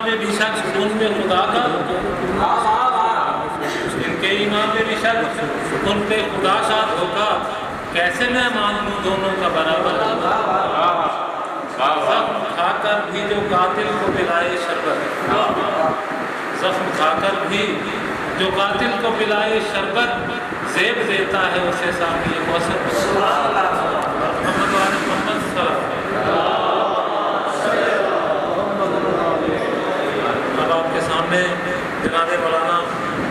پہ بھی شک ان پہ خدا کا، ان کے ایمان پہ بھی شک ان پہ خدا کا دھوکا، کیسے میں مان لوں دونوں کا برابر؟ زخم کھا کر بھی جو قاتل کو پلائے شربت، زخم کھا کر بھی جو قاتل کو پلائے شربت، زیب دیتا ہے اسے ساقی کوثر۔ محمد وآل محمد صلی اللہ علیہ وسلم۔ اب آپ کے سامنے جناب مولانا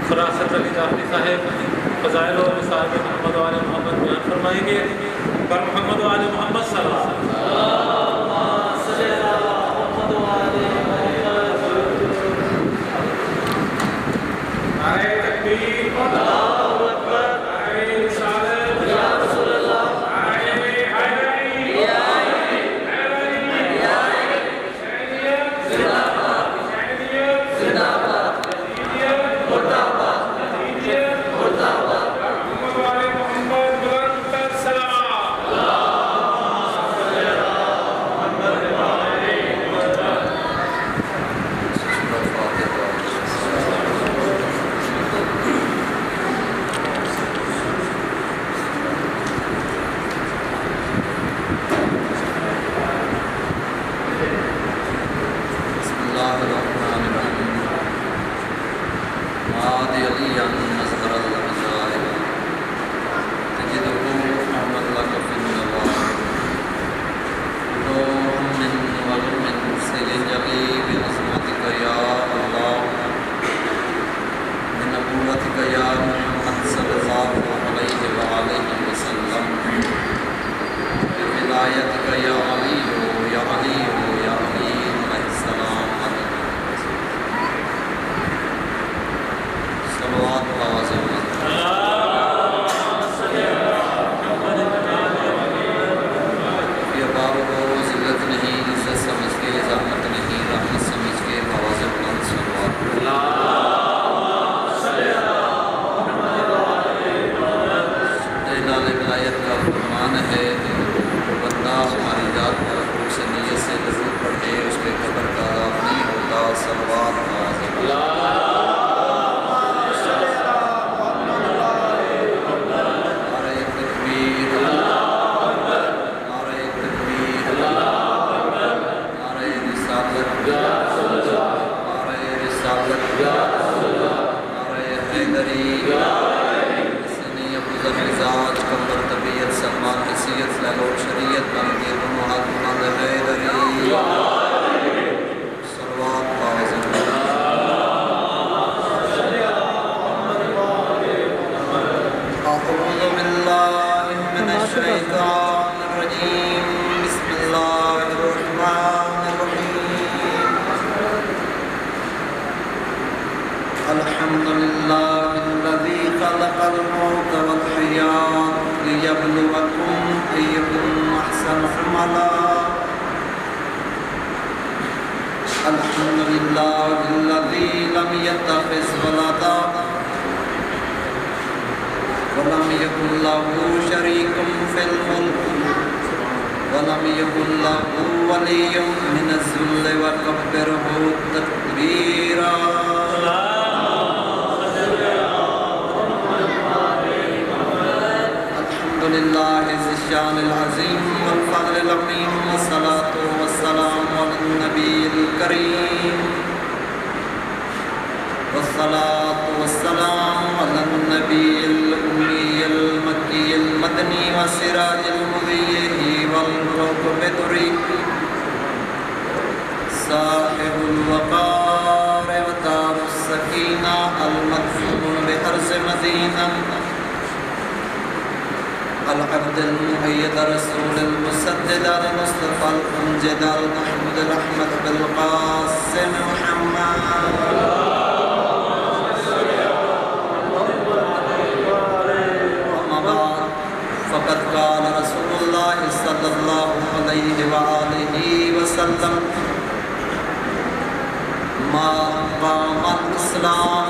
فراست علی جعفری صاحب فضائل اور صاحب محمد وآل محمد بیان فرمائیں گے۔ پر محمد وآل محمد صلی اللہ علیہ وسلم۔ العبد المؤيد رسول المسدد المصطفى الأمجد المحمود الأحمد بالقاسم محمد أما بعد فقد قال رسول الله صلى الله عليه وآله وسلم ما قام الإسلام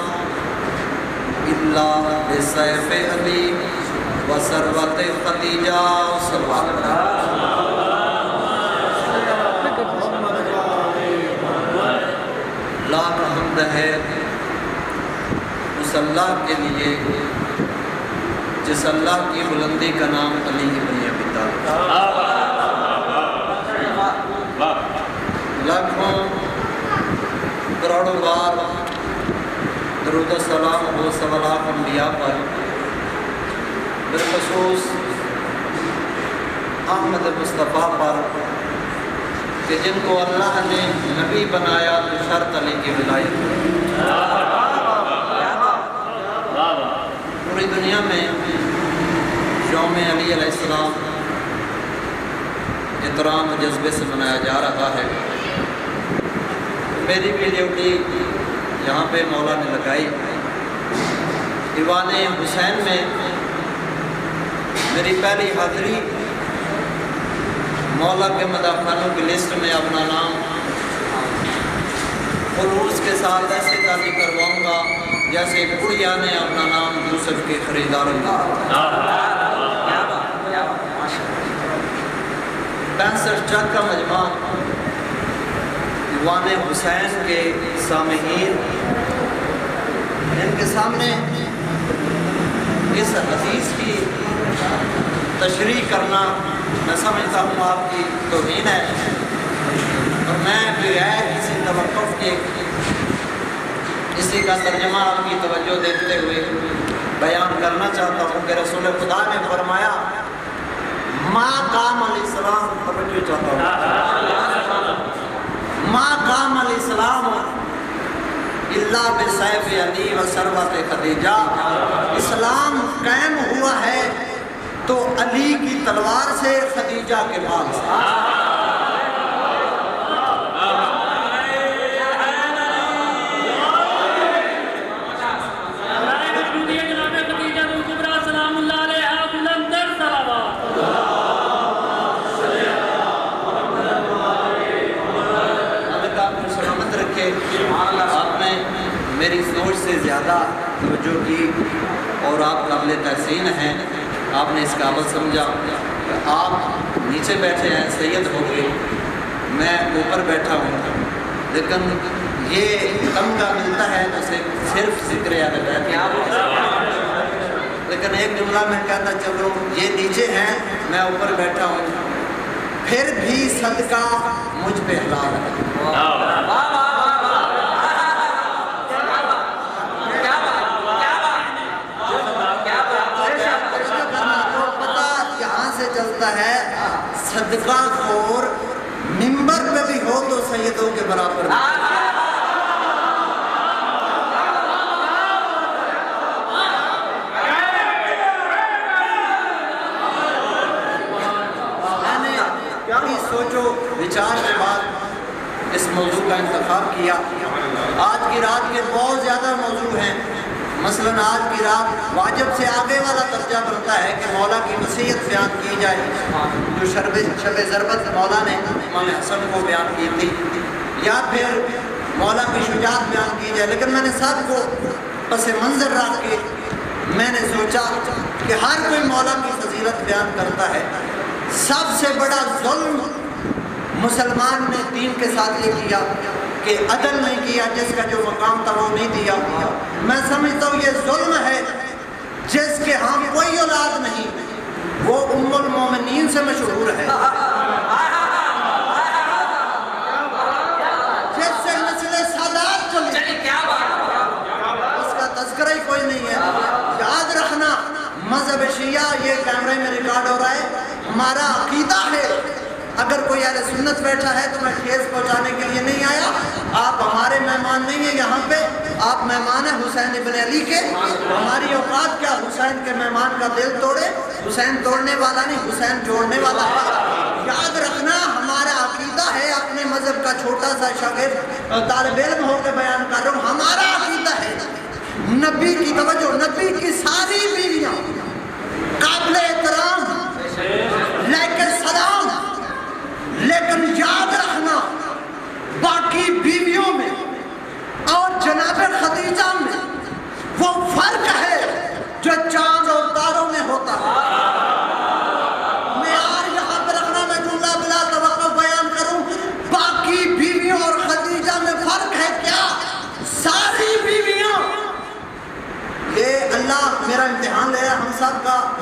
إلا بسيف علي وثروت خدیجہ لاکھ حمد ہے اس اللہ کے لیے جس اللہ کی بلندی کا نام علی ابن ابی طالب۔ لاکھوں کروڑوں بار درود و سلام ہو سوالات انبیاء پر، بالخصوص احمد مصطفیٰ پر کہ جن کو اللہ نے نبی بنایا تو شرط علی کی ولایت۔ پوری دنیا میں یوم علی علیہ السلام احترام جذبے سے منایا جا رہا ہے۔ میری بھی ڈیوٹی یہاں پہ مولا نے لگائی۔ ایوان حسین میں میری پہلی حاضری مولا کے مداحخانوں کی لسٹ میں اپنا نام خلوص کے ساتھ ایسے تازی کرواؤں گا جیسے گڑیا نے اپنا نام یوسف کے خریداروں کا۔ 65 جگ کا مجمع ایوان حسین کے سامعین، ان کے سامنے اس حدیث کی تشریح کرنا میں سمجھتا ہوں آپ کی توہین ہے، اور میں بغیر کسی توقف کے اسی کا ترجمہ آپ کی توجہ دیتے ہوئے بیان کرنا چاہتا ہوں کہ رسول خدا نے فرمایا ما قام علیہ السلام، توجہ چاہتا ہوں، ما قام علیہ السلام الا بسیف علی و ثروت خدیجہ، اسلام قائم ہوا ہے تو علی کی تلوار سے، خدیجہ کے مال سے۔ آپ نے میری سوچ سے زیادہ توجہ کی اور آپ قابل تحسین ہیں، آپ نے اس قابل سمجھا کہ آپ نیچے بیٹھے ہیں سید ہو کے، میں اوپر بیٹھا ہوں، لیکن یہ کم کا ملتا ہے تو صرف ذکر اہل بیت، لیکن ایک جملہ میں کہتا چلو یہ نیچے ہیں میں اوپر بیٹھا ہوں، پھر بھی صدقہ مجھ پہ حلال ہے۔ چلتا ہے صدقہ خور منبر پہ بھی ہو تو سیدوں کے برابر میں نے اپنی سوچو وچار کے بعد اس موضوع کا انتخاب کیا۔ آج کی رات کے بہت زیادہ موضوع ہیں، مثلاً آج کی رات واجب سے آگے والا درجہ بنتا ہے کہ مولا کی نصیحت بیان کی جائے، جو شب ضربت مولا نے امام حسن کو بیان کی تھی، یا پھر مولا کی شجاعت بیان کی جائے، لیکن میں نے سب کو پس منظر رکھ کے میں نے سوچا کہ ہر کوئی مولا کی فضیلت بیان کرتا ہے۔ سب سے بڑا ظلم مسلمان نے دین کے ساتھ یہ کیا کہ عدل نہیں کیا، جس کا جو مقام تھا وہ نہیں دیا۔ میں سمجھتا ہوں یہ ظلم ہے جس کے ہاں کوئی اولاد نہیں، وہ ام المومنین سے مشہور ہے، جس سے نسل سادات چلی، اس کا تذکرہ ہی کوئی نہیں ہے۔ یاد رکھنا مذہب شیعہ، یہ کیمرے میں ریکارڈ ہو رہا ہے، ہمارا عقیدہ ہے اگر کوئی اہل سنت بیٹھا ہے تو میں ٹھیس پہنچانے کے لیے نہیں آیا، آپ ہمارے مہمان نہیں ہیں یہاں پہ، آپ مہمان ہیں حسین ابن علی کے، ہماری اوقات کیا حسین کے مہمان کا دل توڑے، حسین توڑنے والا نہیں حسین جوڑنے والا ہے۔ یاد رکھنا ہمارا عقیدہ ہے، اپنے مذہب کا چھوٹا سا شاگرد طالب علم ہو کے بیان کر رہا ہوں، ہمارا عقیدہ ہے نبی کی توجہ، نبی کی ساری بیویاں قابل احترام لیکن سلام، لیکن یاد رکھنا باقی بیویوں میں اور جناب خدیجہ میں وہ فرق ہے جو چاند اور تاروں میں ہوتا ہے۔ معیار یہاں پر رکھنا، میں جملہ بلا توقف بیان کروں، باقی بیویوں اور خدیجہ میں فرق ہے کیا؟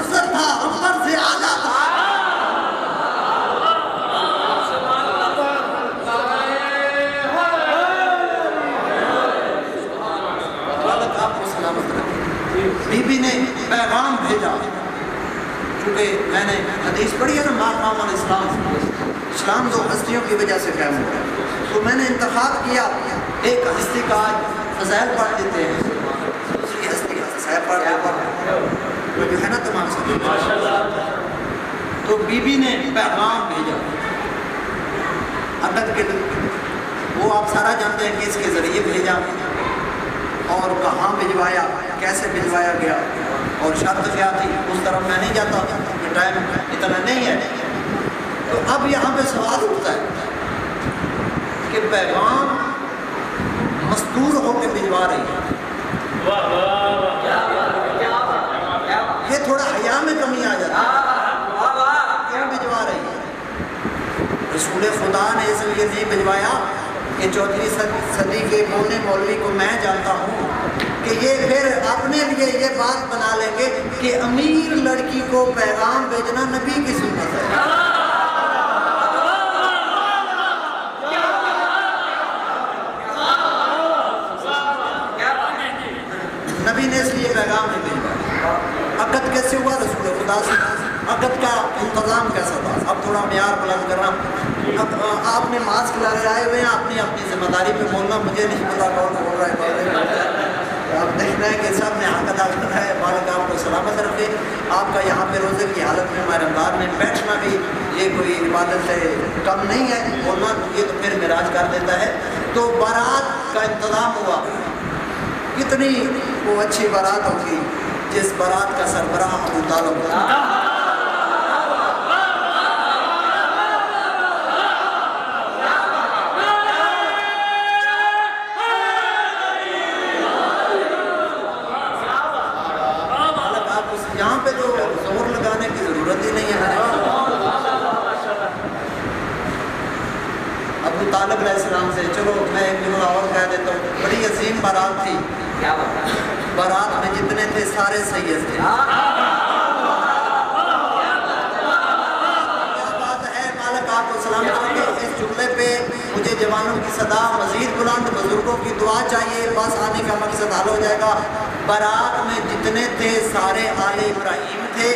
افضل تھا, افضل سے اعلیٰ تھا. بی بی نے پیغام بھیجا, چونکہ میں نے حدیث پڑھی ہے نا, مقام الاسلام, اسلام دو ہستیوں کی وجہ سے قائم ہوا ہے, تو میں نے انتخاب کیا ایک ہستی کا فضائل پڑھ دیتے ہیں, دوسری ہستی کا فضائل پڑھ دیتے ہیں, وہ جو ہے نا تمام سب. تو بی بی نے پیغام بھیجا عقد کے لیے, وہ آپ سارا جانتے ہیں کہ اس کے ذریعے بھیجا اور کہاں بھجوایا, کیسے بھجوایا گیا, اور شرط کیا تھی. اس طرف میں نہیں جاتا, یہ ٹائم اتنا نہیں ہے. تو اب یہاں پہ سوال اٹھتا ہے کہ پیغام مستور ہو کے بھجوا رہی ہے, یہ تھوڑا حیا میں کمی آ جاتی ہے, کیوں بھجوا رہی ہے؟ رسول خدا نے اس لیے نہیں بھجوایا کہ 4ویں صدی کے مونے مولوی کو میں جانتا ہوں کہ یہ پھر اپنے لیے یہ بات بنا لیں گے کہ امیر لڑکی کو پیغام بھیجنا نبی کی سنت ہے. نبی نے اس لیے پیغام نہیں بھیجا. عقد کیسے ہوا رسول خدا سے, عقد کا انتظام کیسا تھا؟ اب تھوڑا معیار بلند کرنا. اب آپ نے ماسک لگائے آئے ہوئے ہیں, اپنی اپنی ذمہ داری پہ بولنا, مجھے نہیں پتا کون بول رہا ہے. آپ دیکھ رہے ہیں کہ سب نے حق ادا کرنا ہے. مالک آپ کو سلامت رکھے. آپ کا یہاں پہ روزے کی حالت میں ماہ رمضان میں بیٹھنا بھی یہ کوئی عبادت سے کم نہیں ہے, بولنا یہ تو پھر معراج کر دیتا ہے. تو بارات کا انتظام ہوا, کتنی وہ اچھی بارات ہوگی جس بارات کا سربراہ ابو طالب تھا. یہاں پہ تو زور لگانے کی ضرورت ہی نہیں ہے. ابو طالب علیہ السلام سے, چلو میں ایک جملہ اور کہہ دیتا ہوں, بڑی عظیم بارات تھی. بارات میں جتنے تھے سارے سید تھے. کیا بات ہے, مالک آپ کو سلامت رکھے. اس جملے پہ مجھے جوانوں کی صدا مزید بلند, بزرگوں کی دعا چاہیے, بس آنے کا مقصد حل ہو جائے گا. بارات میں جتنے تھے سارے آل ابراہیم تھے,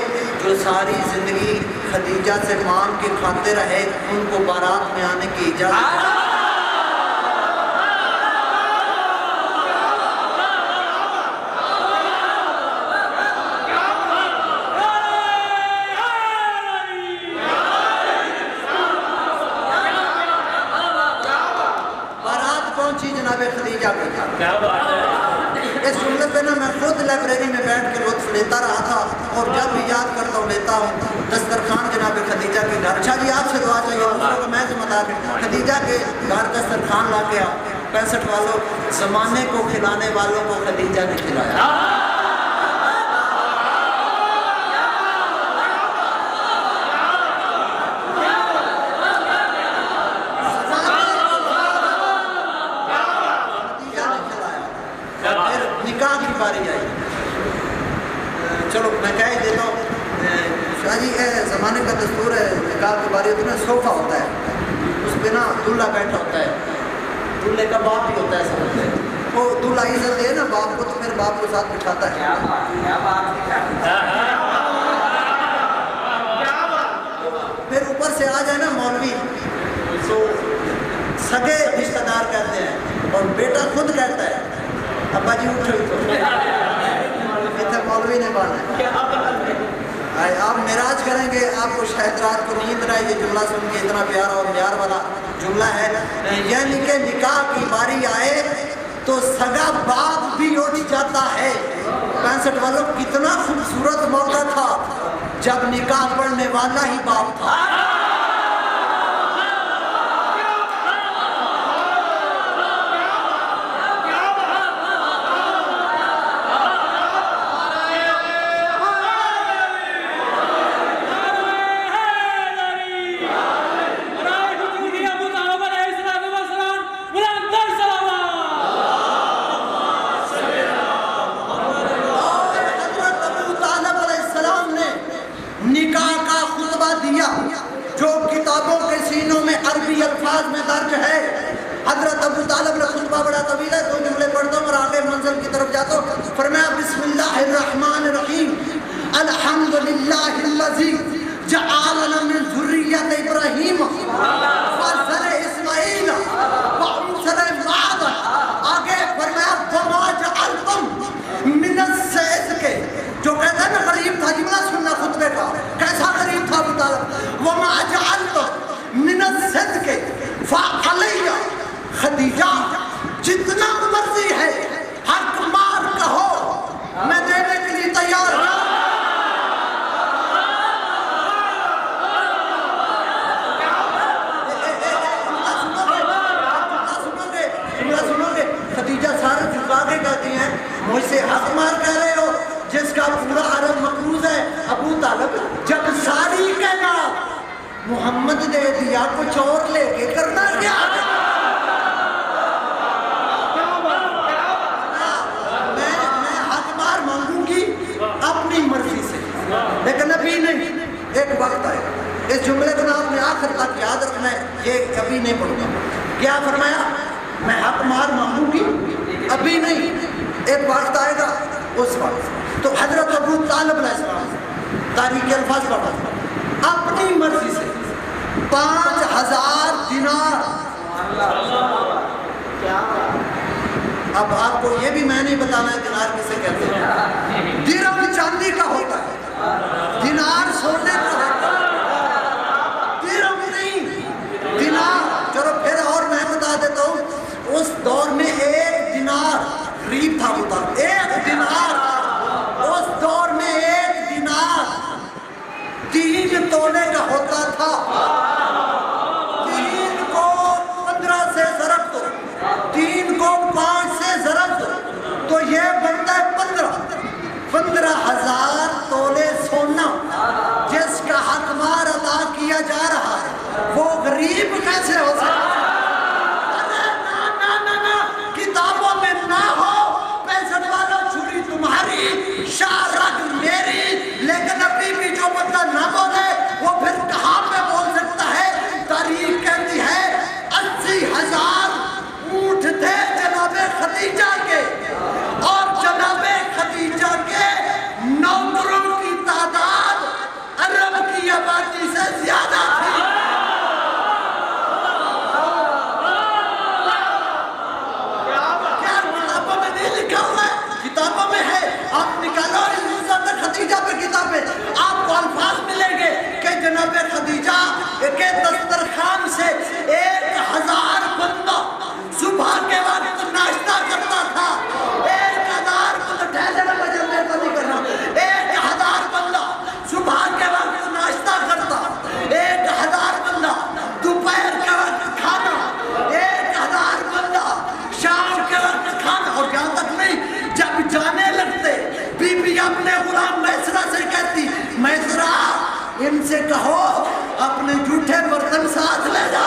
جو ساری زندگی خدیجہ سے مانگ کے کھاتے رہے, ان کو بارات میں آنے کی اجازت. بارات پہنچی جناب خدیجہ کے گھر. کیا بات ہے. اس جملے پہ نا میں خود لائبریری میں بیٹھ کے لطف لیتا رہا تھا, اور جب بھی یاد کرتا ہوں لیتا ہوں. دسترخوان جناب خدیجہ کے گھر. اچھا جی آپ سے دعا چاہیے, دوسروں کو میں ذمہ دار. خدیجہ کے گھر دسترخوان لا کے 65 والوں, زمانے کو کھلانے والوں کو خدیجہ نے کھلایا. نکاح کی باری آئی. چلو میں کہہ ہی دیتا ہوں, شاہ جی زمانے کا دستور ہے, نکاح کی باری ہوتی ہے, صوفہ ہوتا ہے, اس پہ نا دلہا بیٹھا ہوتا ہے, دلہے کا باپ بھی ہوتا ہے, سمجھتے ہیں وہ دلہا عزت دے نا باپ کو, تو پھر باپ کو ساتھ بٹھاتا ہے. پھر اوپر سے آ جائے نا مولوی, تو سگے رشتہ دار کہتے ہیں, اور بیٹا خود کہتا ہے ابا جی اٹھو اتنے مولوی نے بانا ہے. آپ معراج کریں گے, آپ کو شاید رات کو نیند نہ آئے. یہ جملہ سن کے اتنا پیارا اور معیار والا جملہ ہے, یعنی کہ نکاح کی باری آئے تو سگا باپ بھی اٹھ جاتا ہے. 65 والوں کتنا خوبصورت موقع تھا جب نکاح پڑھنے والا ہی باپ تھا. میں درج ہے. حضرت ابو طالب نے خطبہ بڑا طویل ہے, 2 جملے پڑھتا ہوں اور آگے منزل کی طرف جاتا ہوں. فرمایا بسم اللہ الرحمن الرحیم الحمدللہ الذی جعلنا من ذریت ابراہیم وذر اسماعیل وعنصر معاذ. آگے فرمایا وما جعلتم من الصدق, جو کہتا ہے نا غریب تھا, جملہ سننا خطبے کا, کیسا غریب تھا ابو طالب. وما جعلتم من الصدق فعلی خدیجہ, جتنا مرضی ہے حق مار کہو میں دینے کے لیے تیار ہوں. خدیجہ سارے جھکا کے کہتی ہیں مجھ سے حق مار کہہ رہے ہو, جس کا پورا عرب مقروض ہے. ابو طالب جب ساری کائنات محمد دے دیا, کچھ اور لے کے کرنا کیا؟ میں حق مار مانگوں گی اپنی مرضی سے, لیکن ابھی نہیں. ایک وقت آئے, اس جملے کو آپ نے آخر تک یاد رکھنا ہے, یہ کبھی نہیں پڑھوں گا. کیا فرمایا؟ میں حق مار مانگوں گی ابھی نہیں, ایک وقت آئے گا اس وقت. تو حضرت ابو طالب علیہ السلام تاریخ کے الفاظ پڑھا اپنی مرضی سے 5000 دینار. اب آپ کو یہ بھی میں نہیں بتانا ہے دینار کسے کہتے ہیں. درہم چاندی کا ہوتا ہے, دینار سونے کا ہوتا ہے, درہم نہیں دینار. چلو پھر اور میں بتا دیتا ہوں, اس دور میں 1 دینار غریب تھا ہوتا, 1 دینار اس دور میں 1 دینار 3 تولے کا ہوتا تھا. 3 کو 15 سے ضرب دو, 3 کو 5 سے ضرب دو, تو یہ بنتا ہے 15,000 تولے سونا, جس کا حق مار ادا کیا جا رہا ہے. وہ غریب کیسے ہو سکتا ہے؟ کتابوں میں نہ ہو, پیسٹ والا چھری تمہاری, شاہ رگ میری, لیکن ابھی بھی جو بندہ نہ بولے وہ پھر کہاں پہ بول سکتا ہے؟ تاریخ کہتی ہے 80,000 اونٹ تھے جناب خدیجہ کے, اور جناب خدیجہ کے نوکروں کی تعداد عرب کی آبادی سے زیادہ تھی. کتابوں میں ہے, آپ نکالو خدیجہ پہ کتابیں, آپ کو الفاظ ملیں گے کہ جناب خدیجہ کے دسترخوان سے 1000 بندہ صبح کے وقت ناشتہ کرتا تھا. 1000 بندہ, ٹھہرے میں بجے کو نہیں کرنا, 1000 بندہ صبح کے وقت ناشتہ کرتا, 1000 بندہ دوپہر کے وقت کھانا, 1000 بندہ شام کے وقت کھانا. اور یہاں تک نہیں, جب جانے لگتے بی بی اپنے غلام میسرہ سے کہتی, میسرہ ان سے کہو اپنے جھوٹے برتن ساتھ لے جا.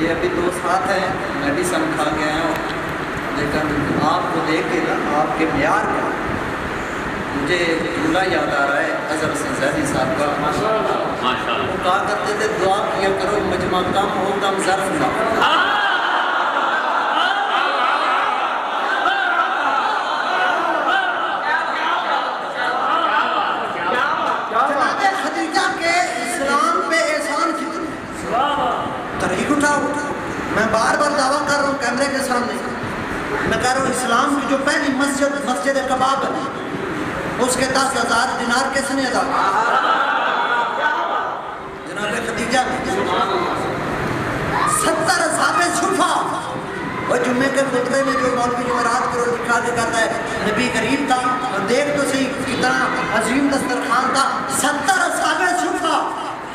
یہ ابھی 2 ساتھ ہیں, میڈیسن کھا گئے ہیں, لیکن آپ کو دیکھ کے نا آپ کے معیار کا مجھے جملہ یاد آ رہا ہے اظہر حسین زیدی صاحب کا. وہ کہا کرتے تھے دعا کیا کرو مجمع کم ہو کم ظرف نہ. خدیجہ کے اسلام پہ احسان کتنا تاریخ اٹھا. میں بار بار دعویٰ کر رہا ہوں کیمرے کے سامنے, میں کہہ رہا ہوں اسلام کی جو پہلی مسجد کباب ہے, اس کے 10,000 دینار کس نے ادا کیا؟ جناب خدیجہ. 70 اصحاب صفا, وہ جمعے کے خطبے میں جو مولوی جمعرات کو دکھا کے کہتا ہے نبی کریم تھا, اور دیکھ تو صحیح کتنا عظیم دسترخوان تھا. 70 اصحاب صفا,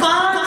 5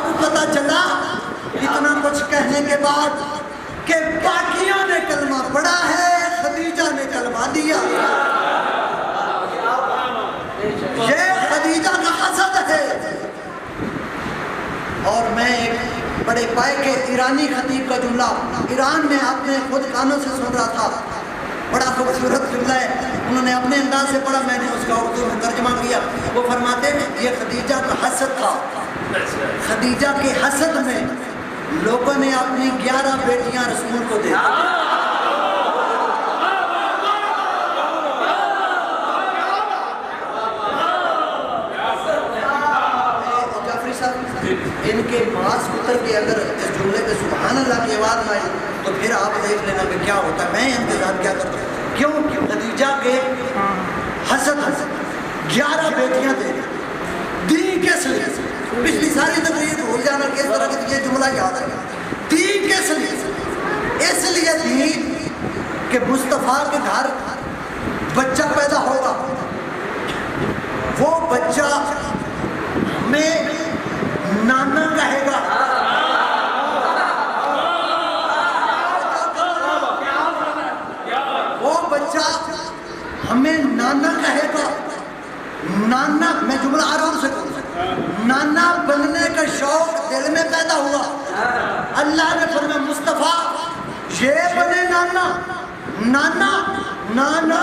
اب پتہ چلا اتنا کچھ کہنے کے بعد کہ باقیوں نے کلمہ پڑھا ہے، خدیجہ نے کلمہ دیا۔ یہ خدیجہ کا حسد ہے۔ اور میں ایک بڑے پائے کے ایرانی خطیب کا جملہ ایران میں اپنے خود کانوں سے سن رہا تھا، بڑا خوبصورت جملہ ہے، انہوں نے اپنے انداز سے پڑھا، میں نے اس کا اردو میں ترجمہ کیا۔ وہ فرماتے ہیں یہ خدیجہ کا حسد تھا۔ خدیجہ کے حسد میں لوگوں نے اپنی 11 بیٹیاں رسول کو دے دی۔ ان کے ماس اتر کے اگر اس جملے پہ سبحان اللہ کی آواز آئی تو پھر آپ دیکھ لینا کہ کیا ہوتا ہے۔ میں انتظار کیا کرتا ہوں، کیوں خدیجہ کے حسد 11 بیٹیاں دے دین کے لیے۔ پچھلی ساری تقریر بھول جانا کس طرح کی یہ جملہ یاد ہے، دین کے لیے، اس لیے دین کہ مصطفیٰ کے گھر بچہ پیدا ہوگا، وہ بچہ ہمیں نانا کہے گا، وہ بچہ ہمیں نانا کہے گا۔ نانا، میں جملہ آرام سے کہوں، نانا بننے کا شوق دل میں پیدا ہوا۔ اللہ نے فرمایا مصطفیٰ یہ بنے نانا، نانا نانا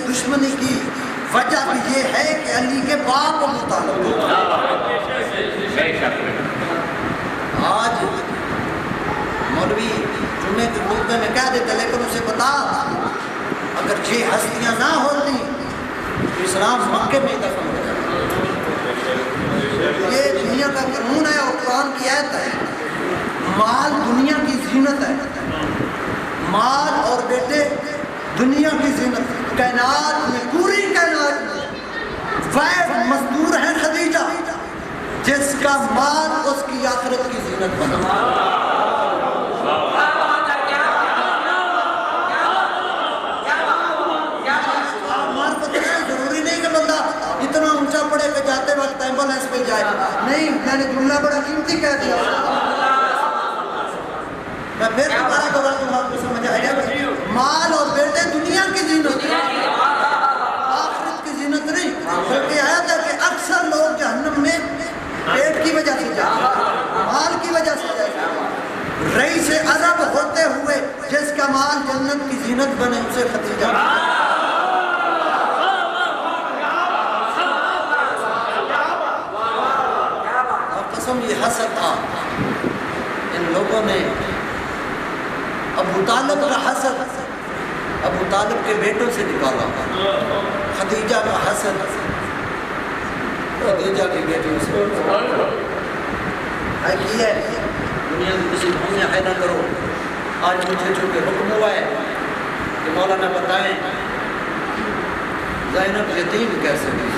دشمنی کی وجہ بھی یہ ہے کہ علی کے باپ ابو طالب۔ آج مولوی جمعے کے خطبے میں کہہ دیتے، لیکن اسے بتا اگر یہ ہستیاں نہ ہوتی تو اسلام مکے میں دفن ہو جاتا۔ یہ دنیا کا قانون ہے اور قرآن کی آیت ہے، مال دنیا کی زینت ہے، مال اور بیٹے دنیا کی زینت۔ کائنات میں، پوری کائنات میں واحد مزدور ہے خدیجہ جس کا مال اس کی آخرت کی زینت بنا۔ ضروری نہیں کہ بندہ اتنا اونچا پڑے کہ جاتے وقت ایمبولینس پہ جائے، نہیں، میں نے جملہ بڑا قیمتی کہہ دیا۔ میں پھر دوبارہ دورہ تم آپ کو سمجھ آئے گا، مال اور بیٹے دنیا کی زینت، آخرت کی زینت نہیں۔ بلکہ آیت ہے کہ اکثر لوگ جہنم میں پیٹ کی وجہ سے جاتے ہیں، مال کی وجہ سے جاتے ہیں۔ رئیس عرب ہوتے ہوئے جس کا مال جنت کی زینت بنے اسے خدیجہ۔ اور قسم یہ حسد تھا، ان لوگوں نے ابو طالب کا حسد ابو طالب کے بیٹوں سے نکالا، خدیجہ کا حسد خدیجہ کی بیٹیوں سے ہے۔ دنیا کی کسی بھول میں نہ کرو۔ آج مجھے چونکہ حکم ہوا ہے کہ مولانا بتائیں زینب یتیم کیسے ہوئی؟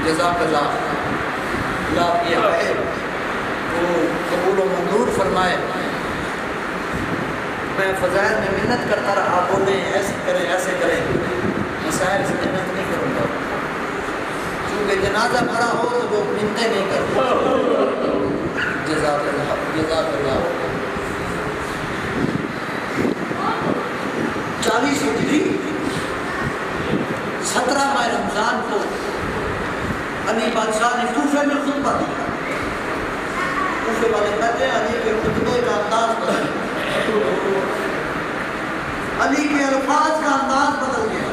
جزاک اللہ، اللہ یہ ہے وہ قبول و منظور فرمائے۔ میں فضائل میں محنت کرتا رہا، بولے ایسے کریں ایسے کریں، مسائل سے محنت نہیں کروں گا، کیونکہ جنازہ پڑا ہو تو لوگ منتیں نہیں کرتے۔ جزاک اللہ، جزاک اللہ۔ 40 ہجری 17 ماہ رمضان کو علی بادشاہ نے کوفے میں خطبہ دیا۔ کوفے والے کہتے ہیں علی کے خطبے کا انداز بدل گیا، علی کے الفاظ کا انداز بدل گیا،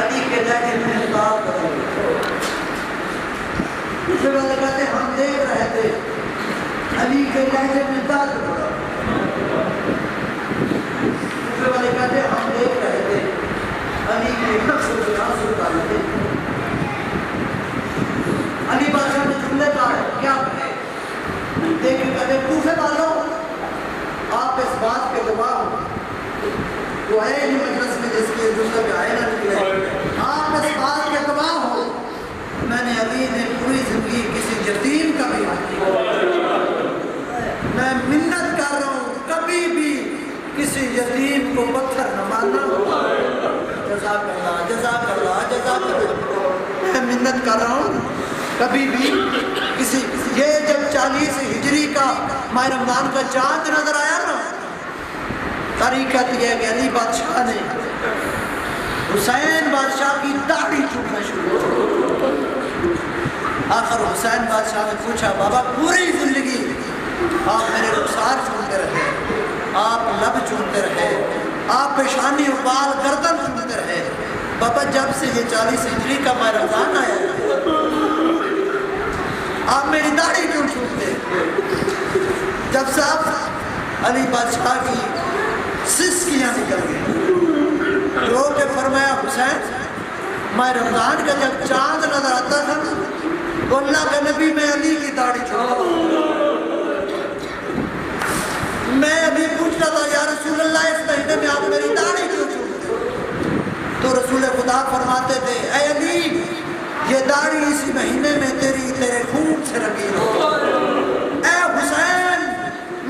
علی کے لہجے میں کے لہجے میں درد پڑا. دوسرے والے کہتے ہم دیکھ رہے تھے علی کے نقش سے آنسو ڈالے تھے. علی بادشاہ نے جملے کہا ہے کیا کہے دیکھ کے کہتے کوفے والوں آپ اس بات کے گواہ ہو. وہ ہے نہیں مجلس میں جس کے جملے میں آئے نہ نکلے. آپ اس بات کے گواہ ہو میں نے علی نے پوری زندگی کسی یتیم کا بھی حق نہیں. میں منت کر رہا ہوں کبھی بھی کسی یتیم کو پتھر نہ مارنا. جزاک اللہ جزاک اللہ جزاک اللہ. میں منت کر رہا ہوں کبھی بھی کسی یہ جب 40 ہجری کا ماہ رمضان کا چاند نظر آیا نا تاریخ کہتی ہے کہ علی بادشاہ نے حسین بادشاہ کی داڑھی چومنا شروع کیا. آخر حسین بادشاہ نے پوچھا بابا پوری زندگی آپ میرے رخسار چومتے رہے آپ لب چومتے رہے آپ پیشانی و بال گردن چومتے رہے بابا جب سے یہ 40 ہجری کا ماہ رمضان آیا آپ میری داڑھی کیوں چومتے. جب سے آپ علی بادشاہ کی سسکیاں نکل گئی رو کے فرمایا حسین ماہ رمضان کا جب چاند نظر آتا تھا تو اللہ کا نبی میں علی کی داڑھی چھوڑا. میں ابھی پوچھتا تھا یا رسول اللہ اس مہینے میں آپ میری داڑھی کیوں چھوڑتے تو رسول خدا فرماتے تھے اے علی یہ داڑھی اسی مہینے میں تیرے خون سے رنگین ہو. اے حسین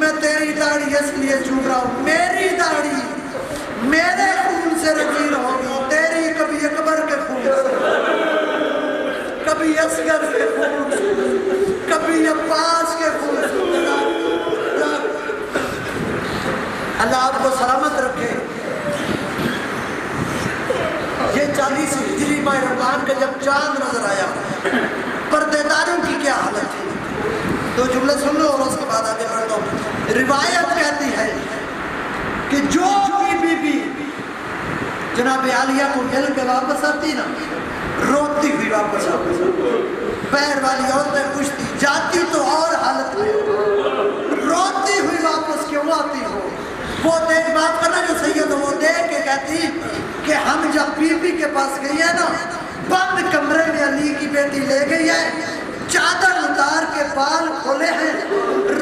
میں تیری داڑھی اس لیے چھوڑ رہا ہوں میری داڑھی میرے خون سے رنگین ہوگی تیری کبھی اکبر کے خون سے کبھی اصغر کے خون سے کبھی عباس کے خون سے. اللہ آپ کو سلامت رکھے. یہ 40 ہجری ماہ رمضان کا جب چاند نظر آیا پردے داروں کی کیا حالت تھی. دو جملے سن لو اور اس کے بعد آگے بڑھتا ہوں. روایت کہتی ہے کہ جو بی بی جناب عالیہ کو مل کے واپس آتی نا روتی ہوئی واپس آتی. پیر والی عورتیں پوچھتی جاتی تو اور حالت میں روتی ہوئی واپس کیوں آتی ہو. وہ دیکھ بات کرنا جو سید وہ دیکھ کے کہتی کہ ہم جب بی بی کے پاس گئی ہے نا بند کمرے میں علی کی بیٹی لے گئی ہے چادر اتار کے بال کھولے ہیں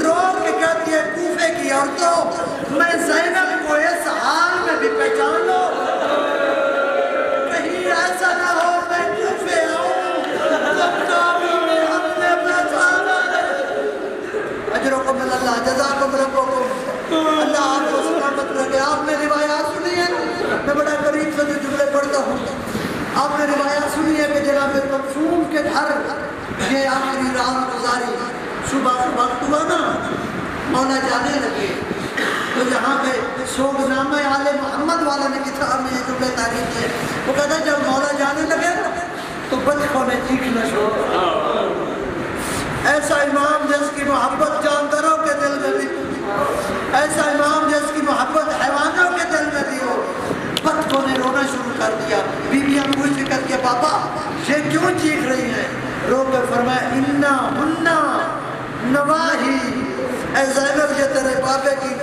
رو کے کہتی ہے کوفے کی عورتوں میں زینب کو اس حال میں بھی پہچان لو کہیں ایسا نہ ہو میں کوفے آؤں کامی میں ہم نے پہچانا. اجرکم اللہ جزاکم ربکم. اللہ آپ کو سلامت رکھے. آپ نے روایات سنی ہے میں بڑا قریب سے جو جملے پڑھتا ہوں. آپ نے روایات سنی ہے کہ جناب مقصوم کے گھر یہ آخری رات گزاری صبح وقت ہوا نا مولا جانے لگے تو جہاں پہ سوگ نامہ آل محمد والا نے کتاب میں یہ جملے تاریخ کیے وہ کہتا ہے جب مولا جانے لگے تو بچوں نے چیخنا شروع کیا. ایسا امام جس کی محبت جانداروں کے دل میں بھی ایسا امام جس کی محبت حیوانوں کے دل میں بھی ہو. بچوں نے رونا شروع کر دیا. بیویاں پوچھ کر کے پاپا یہ کیوں چیخ رہی ہیں رو کر فرمایا انا ہننا نواہی اے زینب یہ تیرے بابے کی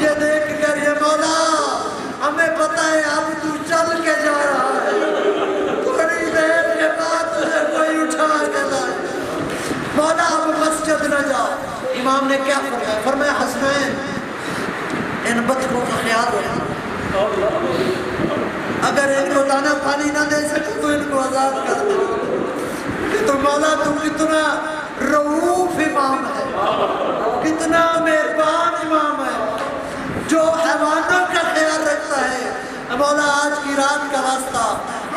یہ دیکھ کر یہ مولا ہمیں پتہ ہے اب تو چل کے جا رہا ہے تھوڑی دیر کے بعد تجھے کوئی اٹھا کے لائے مولا اب مسجد نہ جاؤ. امام نے کیا فرمایا فرمایا حسنین ان بچوں کا خیال رکھنا اگر ان کو دانا پانی نہ دے سکے تو ان کو آزاد کر دو. کہ تو مولا تو کتنا رؤوف امام ہے کتنا مہربان امام ہے جو حیوانوں کا خیال رکھتا ہے. مولا آج کی رات کا واسطہ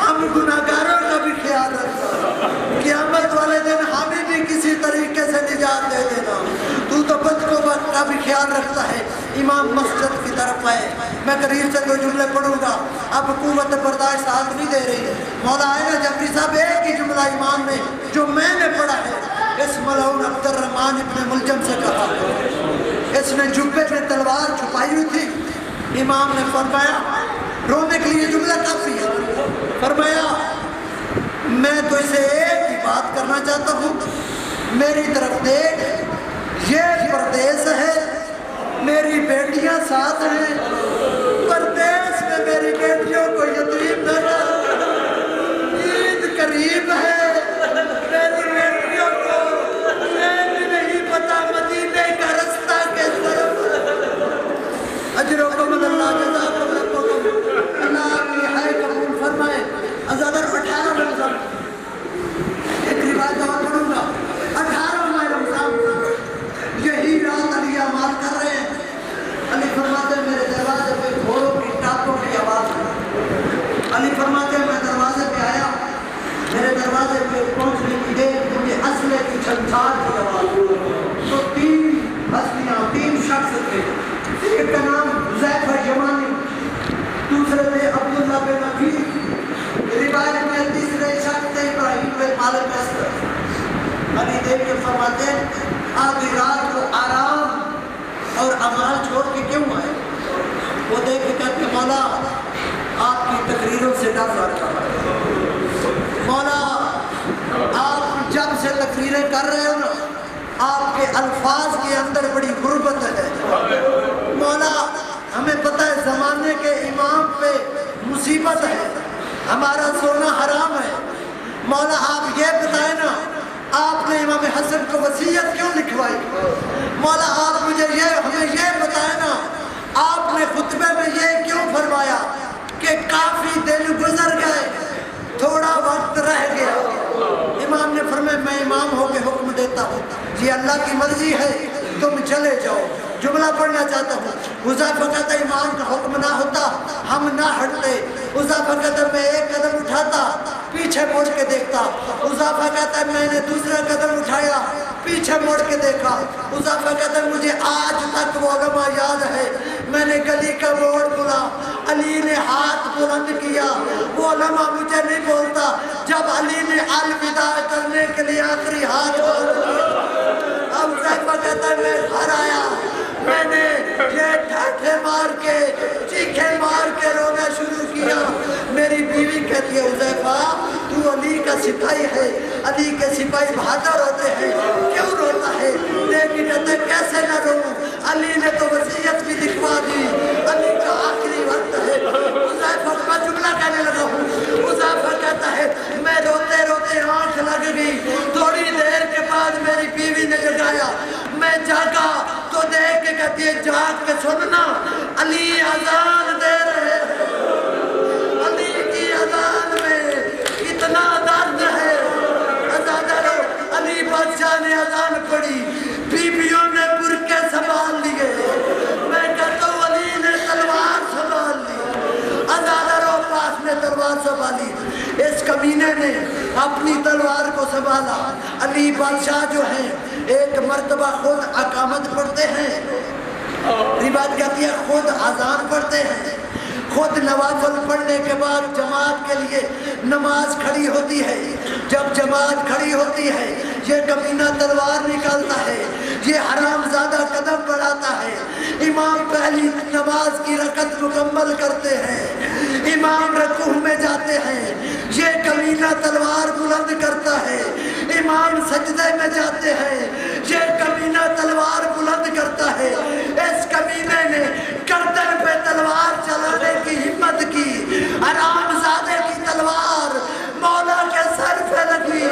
ہم گناہگاروں کا بھی خیال رکھتا ہے. قیامت والے دن ہمیں بھی کسی طریقے سے نجات دے دینا. تو بدکو کا بھی خیال رکھتا ہے. امام مسجد کی طرف آئے. میں قریب سے دو جملے پڑھوں گا. اب قوت برداشت ساتھ نہیں دے رہی ہے. مولا آئے نا جبری صاحب ایک ہی جملہ امام نے جو میں نے پڑھا ہے اس ملعون عبد الرحمن ابن ملجم سے کہا اس نے جبے میں تلوار چھپائی ہوئی تھی. امام نے فرمایا رونے کے لیے جملہ کافی ہے. فرمایا میں تو اسے ایک ہی بات کرنا چاہتا ہوں میری طرف دیکھ، یہ پردیس ہے، میری بیٹیاں ساتھ ہیں، پردیس میں میری بیٹیوں کو یتیم نہ کر، عید قریب ہے، میری بیٹیوں کو یہ بھی نہیں پتا مدینے کا رستہ کس طرف۔ اجرکم اللہ جزاکم ربکم، اللہ کی ہے قبول فرمائے۔ ازادر 18 رمضان، ایک روایت اور پڑھوں گا، 18 رمضان یہی رات علی اعمال کر رہے ہیں، علی فرماتے ہیں میرے دروازے پہ گھوڑوں کی ٹاپوں کی آواز ہے۔ علی فرماتے ہیں میں دروازے پہ آیا، میرے دروازے پہ پہنچنے کی دیر مجھے اسلحے کی چھنچھار کی آواز ہوئی تو 3 ہستیاں، 3 شخص تھے، ایک کا نام حذیفہ یمانی، دوسرے تھے عبداللہ بن عقیل، روایت میں تیسرے شخص تھے ابراہیم بن مالک اسد۔ علی دیکھ کے فرماتے ہیں آدھی رات کو آرام اور اعمال چھوڑ کے کیوں آئے؟ وہ دیکھ کے کہتے مولا آپ کی تقریروں سے ڈر لگتا ہے، مولا آپ جب سے تقریریں کر رہے ہو نا آپ کے الفاظ کے اندر بڑی غربت ہے، مولا ہمیں پتہ ہے زمانے کے امام پہ مصیبت ہے، ہمارا سونا حرام ہے، مولا آپ یہ بتائیں نا آپ نے امام حسن کو وصیت کیوں لکھوائی؟ مولا آپ مجھے ہمیں یہ بتائیں نا آپ نے خطبے میں یہ کیوں فرمایا کہ کافی دن گزر گئے تھوڑا وقت رہ گیا؟ امام نے فرمایا میں امام ہو کے حکم دیتا ہوں، یہ اللہ کی مرضی ہے، تم چلے جاؤ۔ جملہ پڑھنا چاہتا ہوں، حذیفہ کہتا ہے امام کا حکم نہ ہوتا ہم نہ ہٹتے، حذیفہ کہتا ہے میں ایک قدم اٹھاتا پیچھے مڑ کے دیکھتا، حذیفہ کہتا ہے میں نے دوسرا قدم اٹھایا پیچھے مڑ کے دیکھا، حذیفہ کہتا ہے مجھے آج تک وہ لمحہ یاد ہے، میں نے گلی کا موڑ بلا، علی نے ہاتھ بلند کیا، وہ لمحہ مجھے نہیں بولتا جب علی نے الوداع کرنے کے لیے آخری ہاتھ بلند کیا۔ اب حذیفہ کہتا ہے میں گھر آیا، میں نے یہ ٹھاٹھے مار کے چیخے مار کے رونا شروع کیا، میری بیوی کہتی ہے حذیفہ تو علی کا سپاہی ہے، علی کے سپاہی بہادر ہوتے ہیں کیوں روتا ہے؟ لیکن کہتے کیسے نہ رو، علی نے تو وصیت بھی لکھوا دی، علی کا آخری وقت ہے۔ حذیفہ کا جملہ کہنے لگا ہوں، حذیفہ کہتا ہے میں روتے روتے آنکھ لگ گئی، تھوڑی دیر کے بعد میری بیوی نے جگایا، میں جاگا تو دیکھ کے کہتی ہے جاگ کے سننا علی اذان دے رہے ہیں، علی کی اذان میں اتنا درد ہے۔ علی بادشاہ نے اذان پڑھی، بیویوں نے برقعے سنبھال لیے، میں کہتا ہوں علی نے تلوار سنبھال لی، ازاداروں پاس نے تلوار سنبھالی، اس کمینے نے اپنی تلوار کو سنبھالا۔ علی بادشاہ جو ہیں ایک مرتبہ خود اقامت پڑھتے ہیں، روایت کہتی ہے خود اذان پڑھتے ہیں، خود نوافل پڑھنے کے بعد جماعت کے لیے نماز کھڑی ہوتی ہے، جب جماعت کھڑی ہوتی ہے یہ کمینہ تلوار نکالتا ہے، یہ حرام زادہ قدم بڑھاتا ہے، امام پہلی نماز کی رکعت مکمل کرتے ہیں، امام رکوع میں جاتے ہیں، یہ کمینہ تلوار بلند کرتا ہے، امام سجدے میں جاتے ہیں، یہ کمینہ تلوار بلند کرتا ہے۔ اس کمینے نے گردن پہ تلوار چلانے کی ہمت کی، حرام زادے کی تلوار مولا کے سر پہ لگی،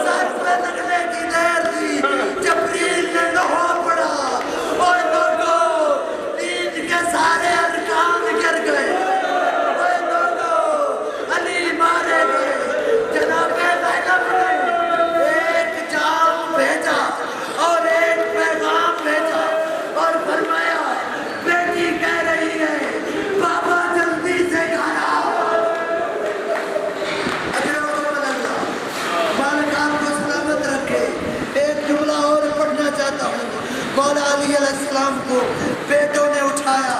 سر پہ لگنے کی دیر تھی جبریل نے لوہا پڑا اور لوگوں دین کے سارے ارکان گر گئے، اور لوگوں علی مارے گئے۔ جناب زینب نے ایک جام بھیجا اور ایک پیغام بھیجا اور فرمایا بیٹی کہہ رہی ہے بابا جلدی سے گھر آؤ۔ مالکان کو سلامت رکھے۔ ایک جملہ اور پڑھنا چاہتا ہوں، مولا علی علیہ السلام کو بیٹوں نے اٹھایا،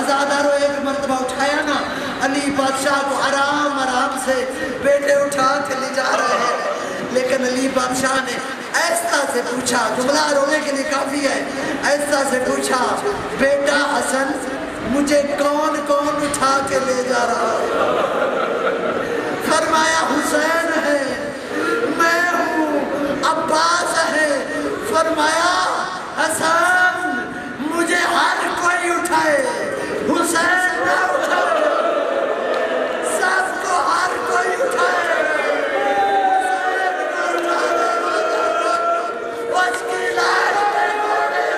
ازاداروں ایک مرتبہ اٹھایا نا، علی بادشاہ کو آرام آرام سے بیٹے اٹھا کے لے جا رہے ہیں، لیکن علی بادشاہ نے ایسا سے پوچھا، جملہ رونے کے لیے کافی ہے، ایسا سے پوچھا بیٹا حسن مجھے کون کون اٹھا کے لے جا رہا ہے؟ فرمایا حسین ہے، میں ہوں، عباس ہے، فرمایا حسن مجھے ہر کوئی اٹھائے حسین نہ اٹھائے، سب کو ہر کوئی اٹھائے حسین کو اٹھانے والا اس کی لاش پہ گھوڑے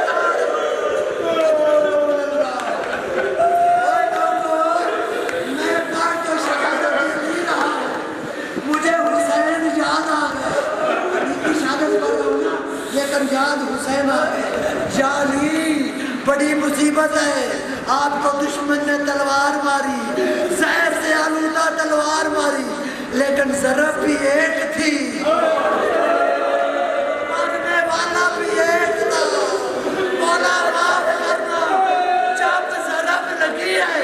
میں بات تو شہادت نہیں رہا، مجھے حسین یاد آ گئے، علی کی شہادت پڑھ رہا ہوں نا لیکن یاد حسین آ گئے۔ یا علی بڑی مصیبت ہے، آپ کو دشمن نے تلوار ماری، زہر سے آلودہ تلوار ماری، لیکن ضرب بھی ایک تھی، مرنے والا بھی ایک تھا۔ مولا معاف کرنا، جب ضرب لگی ہے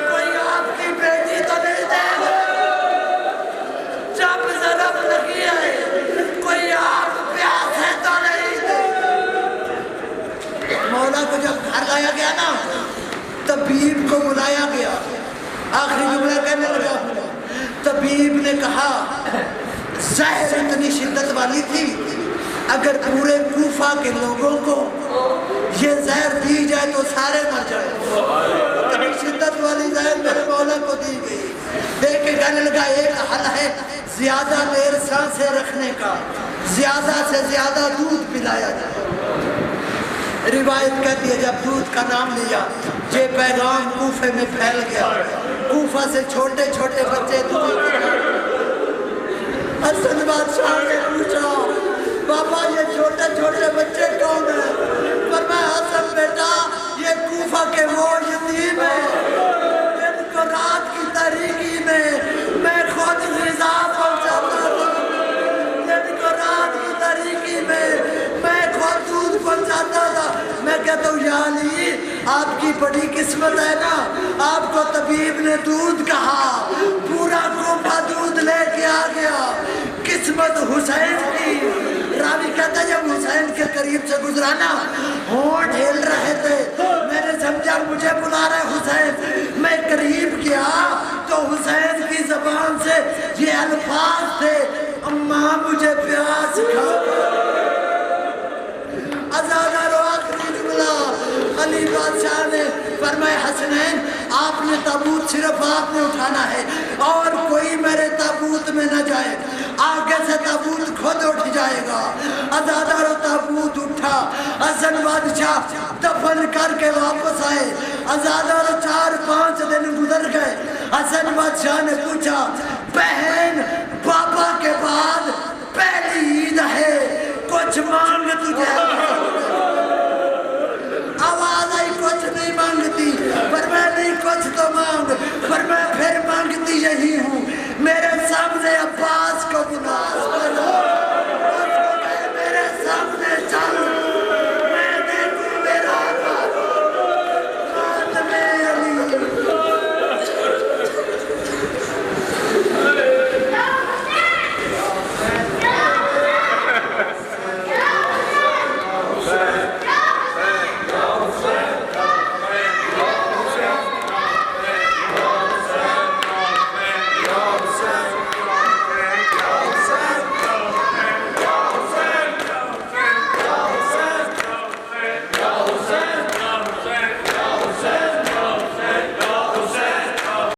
کوئی آپ کی بیٹی تو نہیں دے گا، جب ضرب لگی ہے کوئی آپ پیاسے تو نہیں دے گا۔ مولا کو جب گھر لایا گیا نا، طبیب کو بلایا گیا، آخری جملہ کہنے لگا، طبیب نے کہا زہر اتنی شدت والی تھی، اگر پورے کوفہ کے لوگوں کو یہ زہر دی جائے تو سارے مر جائیں، اتنی شدت والی زہر میرے مولا کو دی گئی۔ دیکھ کے کہنے لگا ایک حل ہے زیادہ دیر سانسیں رکھنے کا، زیادہ سے زیادہ دودھ پلایا جائے۔ روایت کہتی ہے جب دودھ کا نام لیا یہ پیغام کوفے میں پھیل گیا، کوفہ سے چھوٹے چھوٹے بچے حسن بادشاہ نے پوچھا بابا یہ چھوٹے چھوٹے بچے کون ہیں؟ فرمایا حسن بیٹا یہ کوفہ کے وہ یتیم ہیں جن کو رات کی تاریکی میں خود غذا پہنچاتا تھا، جن کو رات کی تاریکی میں خود دودھ پہنچاتا تھا۔ میں کہتا ہوں یا علی آپ کی بڑی قسمت ہے نا، آپ کو طبیب نے دودھ کہا، پورا کوفہ دودھ لے کے آ گیا، قسمت حسین کی۔ راوی کہتا ہے جب حسین کے قریب سے گزرانا ہونٹ ہل رہے تھے، میں نے سمجھا مجھے بلا رہے حسین، میں قریب کیا تو حسین کی زبان سے یہ الفاظ تھے اماں مجھے پیاس کھا۔ ازادہ رو آخری جملہ علی بادشاہ نے فرمایا حسنین آپ نے تابوت صرف آپ نے اٹھانا ہے اور کوئی میرے تابوت میں نہ جائے، آگے سے تابوت خود اٹھ جائے گا۔ ازادہ رو تابوت اٹھا، حسن بادشاہ دفن کر کے واپس آئے۔ ازادہ رو 4-5 دن گزر گئے، حسن بادشاہ نے پوچھا بہن بابا کے بعد پہلی عید ہے کچھ مانگ تجھے؟ آواز آئی کچھ نہیں مانگتی، پر میں نہیں کچھ